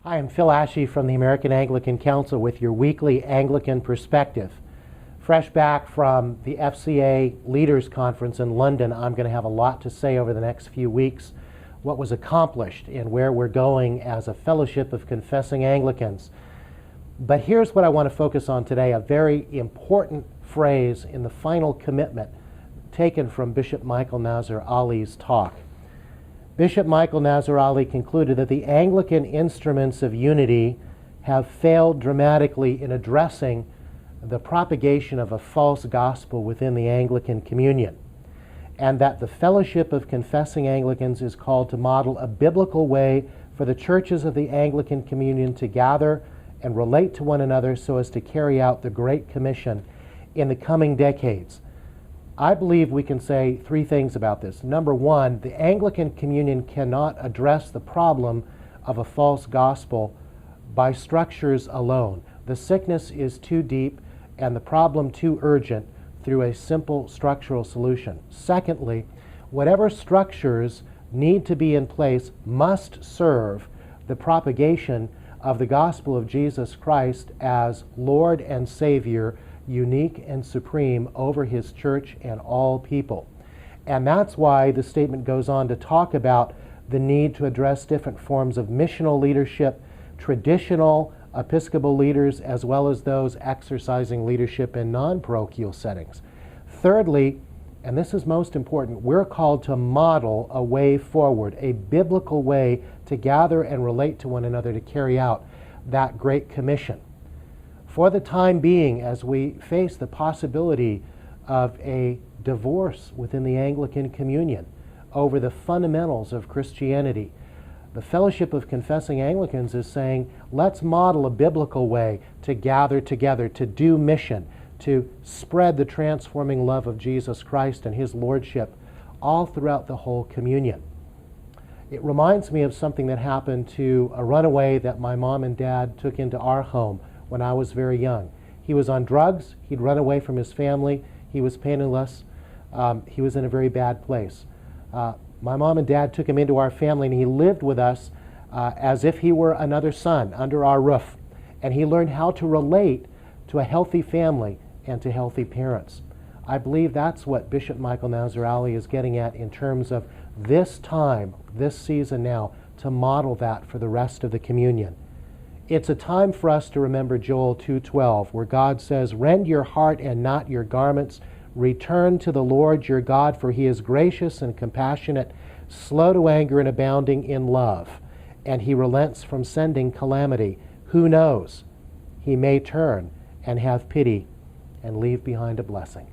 Hi, I'm Phil Ashey from the American Anglican Council with your weekly Anglican perspective. Fresh back from the FCA Leaders Conference in London, I'm going to have a lot to say over the next few weeks, what was accomplished and where we're going as a fellowship of confessing Anglicans. But here's what I want to focus on today, a very important phrase in the final commitment taken from Bishop Michael Nazir Ali's talk. Bishop Michael Nazir Ali concluded that the Anglican instruments of unity have failed dramatically in addressing the propagation of a false gospel within the Anglican communion, and that the fellowship of confessing Anglicans is called to model a biblical way for the churches of the Anglican communion to gather and relate to one another so as to carry out the Great Commission in the coming decades. I believe we can say three things about this. Number one, the Anglican communion cannot address the problem of a false gospel by structures alone. The sickness is too deep and the problem too urgent through a simple structural solution. Secondly, whatever structures need to be in place must serve the propagation of the gospel of Jesus Christ as Lord and Savior, unique and supreme over his church and all people. And that's why the statement goes on to talk about the need to address different forms of missional leadership, traditional Episcopal leaders, as well as those exercising leadership in non-parochial settings. Thirdly, and this is most important, we're called to model a way forward, a biblical way to gather and relate to one another to carry out that Great Commission. For the time being, as we face the possibility of a divorce within the Anglican communion over the fundamentals of Christianity, the Fellowship of Confessing Anglicans is saying, let's model a biblical way to gather together, to do mission, to spread the transforming love of Jesus Christ and his lordship all throughout the whole communion. It reminds me of something that happened to a runaway that my mom and dad took into our home when I was very young. He was on drugs, he'd run away from his family, he was penniless, he was in a very bad place. My mom and dad took him into our family and he lived with us as if he were another son under our roof. And he learned how to relate to a healthy family and to healthy parents. I believe that's what Bishop Michael Nazir Ali is getting at in terms of this time, this season now, to model that for the rest of the communion. It's a time for us to remember Joel 2:12, where God says, "Rend your heart and not your garments. Return to the Lord your God, for he is gracious and compassionate, slow to anger and abounding in love, and he relents from sending calamity. Who knows? He may turn and have pity and leave behind a blessing."